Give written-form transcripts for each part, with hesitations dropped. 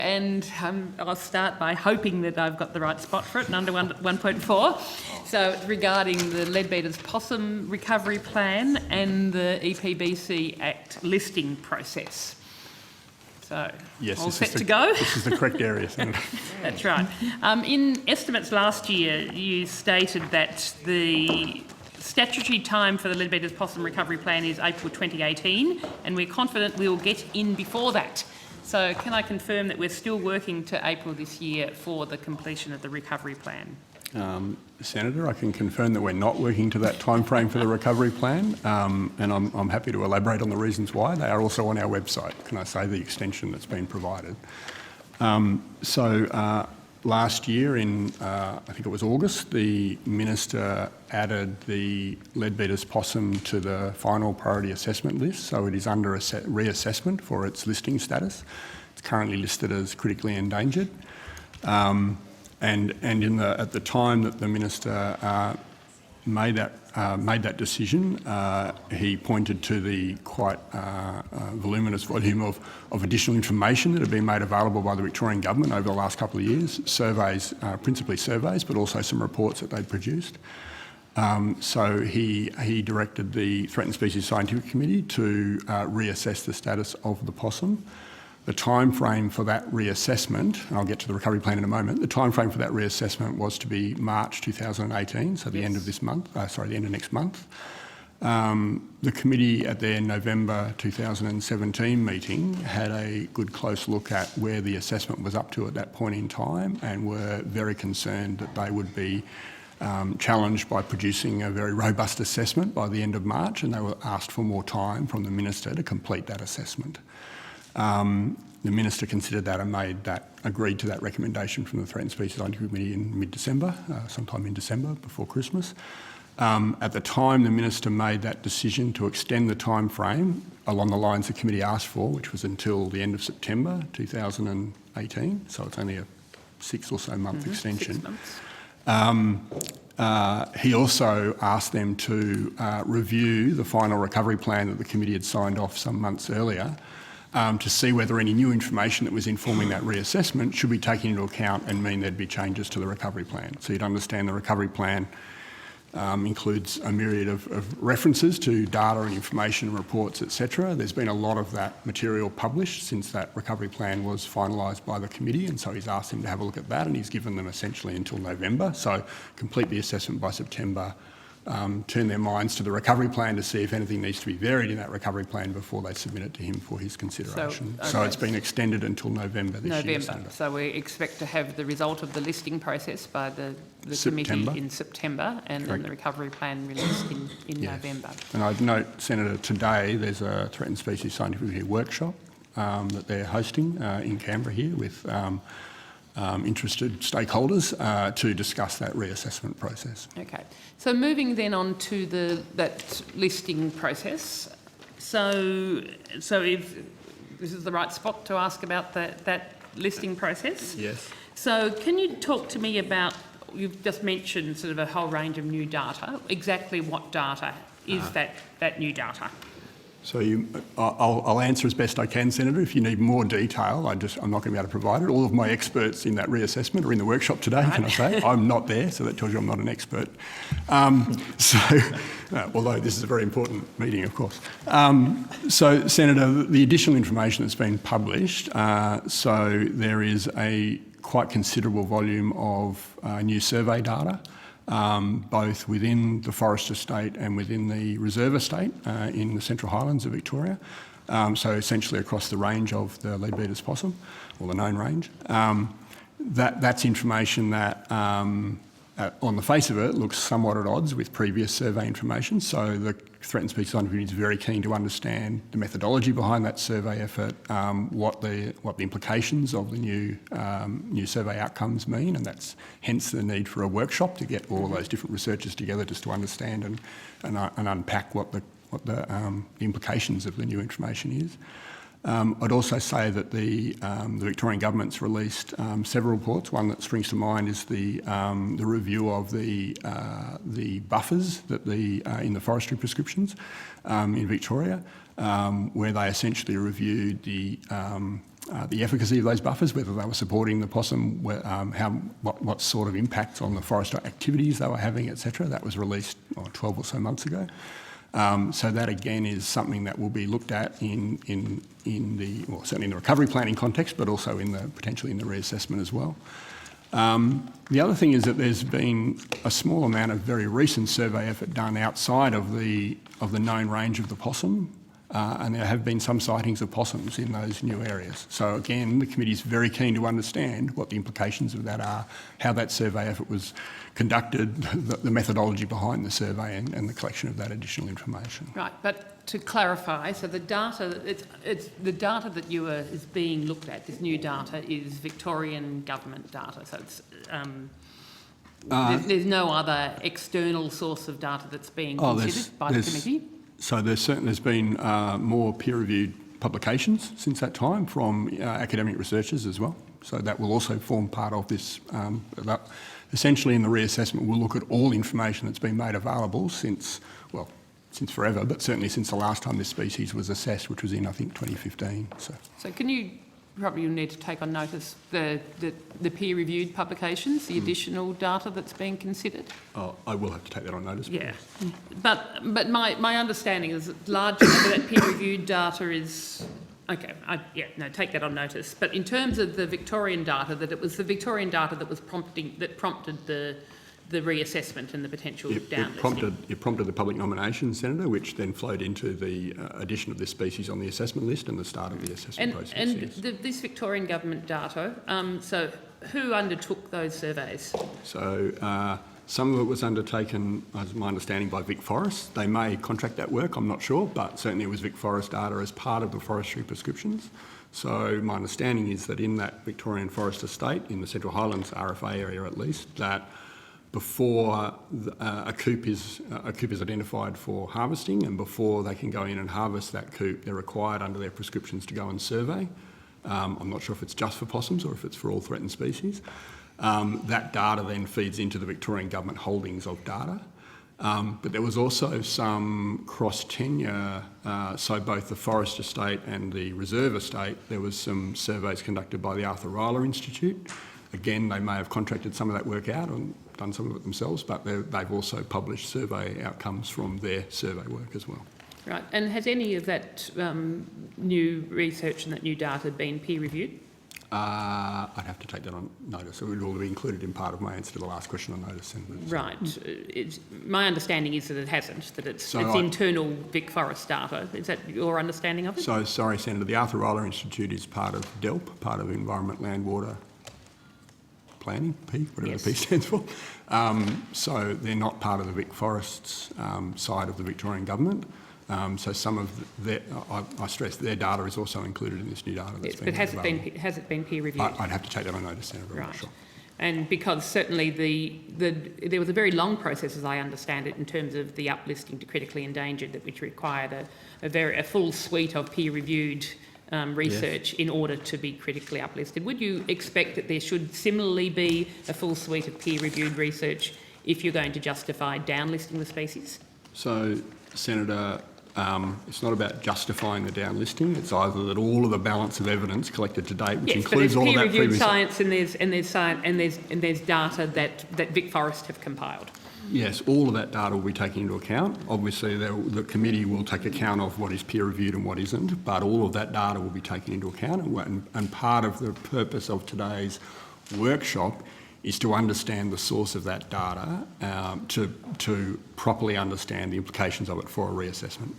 and I'll start by hoping that I've got the right spot for it, and under 1.4. So it's regarding the Leadbeater's Possum recovery plan and the EPBC Act listing process. So, yes, all set to go? This is the correct area, Senator. That's right. In estimates last year, you stated that the statutory time for the Leadbeater's Possum recovery plan is April 2018, and we're confident we'll get in before that. So can I confirm that we're still working to April this year for the completion of the recovery plan? Senator, I can confirm that we're not working to that timeframe for the recovery plan, and I'm happy to elaborate on the reasons why. They are also on our website, can I say, the extension that's been provided. Last year in, I think it was August, the Minister added the Leadbeater's Possum to the final priority assessment list, so it is under reassessment for its listing status. It's currently listed as critically endangered. And at the time that the Minister made that decision, he pointed to the quite voluminous volume of additional information that had been made available by the Victorian Government over the last couple of years, surveys, principally surveys, but also some reports that they'd produced. So he directed the Threatened Species Scientific Committee to reassess the status of the possum. The time frame for that reassessment, and I'll get to the recovery plan in a moment, the time frame for that reassessment was to be March 2018, so the end of this month, the end of next month. The committee at their November 2017 meeting had a good close look at where the assessment was up to at that point in time, and were very concerned that they would be challenged by producing a very robust assessment by the end of March, and they were asked for more time from the Minister to complete that assessment. The Minister considered that and agreed to that recommendation from the Threatened Species Scientific Committee in mid-December, sometime in December before Christmas. At the time the Minister made that decision to extend the time frame along the lines the committee asked for, which was until the end of September 2018, so it's only a 6 or so month extension. 6 months. He also asked them to review the final recovery plan that the committee had signed off some months earlier, to see whether any new information that was informing that reassessment should be taken into account and mean there'd be changes to the recovery plan. So you'd understand the recovery plan includes a myriad of references to data and information and reports, etc. There's been a lot of that material published since that recovery plan was finalised by the committee, and so he's asked them to have a look at that, and he's given them essentially until November. So complete the assessment by September, turn their minds to the recovery plan to see if anything needs to be varied in that recovery plan before they submit it to him for his consideration. So it's been extended until November this year. Senator. So we expect to have the result of the listing process by the committee in September, and then the recovery plan released in November. And I'd note, Senator, today there's a Threatened Species Scientific workshop that they're hosting in Canberra here with interested stakeholders to discuss that reassessment process. Okay, so moving then on to that listing process. So if this is the right spot to ask about that listing process? Yes. So can you talk to me about, you've just mentioned sort of a whole range of new data. Exactly what data is that new data? So I'll answer as best I can, Senator. If you need more detail, I'm not going to be able to provide it. All of my experts in that reassessment are in the workshop today, can I say? I'm not there, so that tells you I'm not an expert. Although this is a very important meeting, of course. So, Senator, the additional information that's been published, so there is a quite considerable volume of new survey data, both within the forest estate and within the reserve estate in the Central Highlands of Victoria. So essentially across the range of the Leadbeater's possum, or the known range. That's information that, on the face of it, looks somewhat at odds with previous survey information. So the Threatened Species Scientific Committee is very keen to understand the methodology behind that survey effort, what the implications of the new survey outcomes mean, and that's hence the need for a workshop to get all of those different researchers together just to understand and unpack what the implications of the new information is. I'd also say that the Victorian Government's released several reports. One that springs to mind is the review of the buffers that in the forestry prescriptions in Victoria, where they essentially reviewed the the efficacy of those buffers, whether they were supporting the possum, what sort of impacts on the forest activities they were having, etc. That was released 12 or so months ago. So that again is something that will be looked at certainly in the recovery planning context, but also potentially in the reassessment as well. The other thing is that there's been a small amount of very recent survey effort done outside of the known range of the possum, and there have been some sightings of possums in those new areas. So again, the committee is very keen to understand what the implications of that are, how that survey effort was conducted, the methodology behind the survey, and the collection of that additional information. Right, but to clarify, so the data, it's the data that is being looked at, this new data, is Victorian government data. So it's there's no other external source of data that's being considered by the committee? So there's been more peer-reviewed publications since that time from academic researchers as well. So that will also form part of this. Essentially, in the reassessment, we'll look at all information that's been made available since forever, but certainly since the last time this species was assessed, which was in, I think, 2015. So can you probably need to take on notice the peer-reviewed publications, the additional data that's being considered? Oh, I will have to take that on notice. Yeah, but my understanding is that largely that peer-reviewed data is okay. Take that on notice. But in terms of the Victorian data, that it was the Victorian data that prompted the reassessment and the potential downlisting. It prompted the public nomination, Senator, which then flowed into the addition of this species on the assessment list and the start of the assessment process. And this Victorian government data, so who undertook those surveys? So some of it was undertaken, as my understanding, by Vic Forest. They may contract that work, I'm not sure, but certainly it was Vic Forest data as part of the forestry prescriptions. So my understanding is that in that Victorian forest estate, in the Central Highlands RFA area at least, that before a coop is identified for harvesting, and before they can go in and harvest that coop, they're required under their prescriptions to go and survey. I'm not sure if it's just for possums or if it's for all threatened species. That data then feeds into the Victorian government holdings of data. But there was also some cross-tenure, so both the forest estate and the reserve estate, there was some surveys conducted by the Arthur Rylah Institute. Again, they may have contracted some of that work out and done some of it themselves, but they've also published survey outcomes from their survey work as well. Right, and has any of that new research and that new data been peer-reviewed? I'd have to take that on notice. It would all be included in part of my answer to the last question on notice. Right. My understanding is that it hasn't, that it's internal Vic Forest data. Is that your understanding of it? So, sorry, Senator, the Arthur Rylah Institute is part of DELP, part of Environment, Land, Water Planning, whatever the P stands for. So they're not part of the Vic Forests side of the Victorian government. So some of I stress, their data is also included in this new data that's been available. Has it been peer reviewed? I'd have to take that on notice, Senator. Right. I'm not sure. And because certainly there was a very long process, as I understand it, in terms of the uplisting to critically endangered, which required a full suite of peer-reviewed research in order to be critically uplisted. Would you expect that there should similarly be a full suite of peer-reviewed research if you're going to justify downlisting the species? So, Senator, it's not about justifying the downlisting. It's either that all of the balance of evidence collected to date, which includes all of that previous science, and there's data that Vic Forest have compiled. Yes, all of that data will be taken into account. Obviously, the committee will take account of what is peer-reviewed and what isn't, but all of that data will be taken into account. And part of the purpose of today's workshop is to understand the source of that data, to properly understand the implications of it for a reassessment.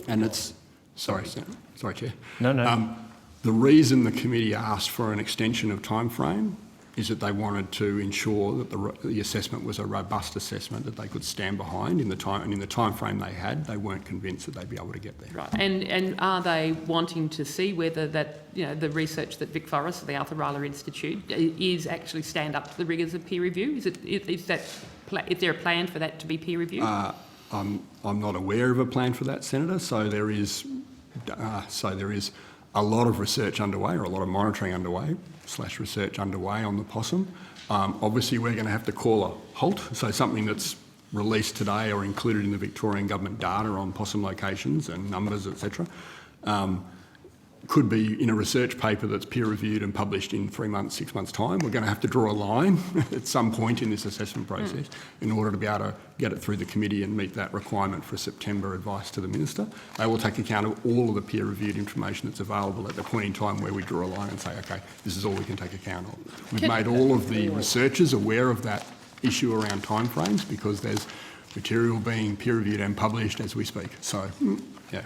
And it's... Sorry, Chair. No. The reason the committee asked for an extension of time frame is that they wanted to ensure that the assessment was a robust assessment that they could stand behind in the time frame they had. They weren't convinced that they'd be able to get there. Right, and are they wanting to see whether that the research that Vic Forest, the Arthur Rylah Institute, is actually stand up to the rigours of peer review? Is there a plan for that to be peer reviewed? I'm not aware of a plan for that, Senator. So there is a lot of research underway, or a lot of monitoring underway / research underway on the possum. Obviously, we're going to have to call a halt. So something that's released today or included in the Victorian government data on possum locations and numbers, etc. could be in a research paper that's peer-reviewed and published in 3 months, 6 months' time. We're going to have to draw a line at some point in this assessment process in order to be able to get it through the committee and meet that requirement for September advice to the Minister. They will take account of all of the peer-reviewed information that's available at the point in time where we draw a line and say, OK, this is all we can take account of. We've made all of the researchers aware of that issue around timeframes because there's material being peer-reviewed and published as we speak. So, yeah.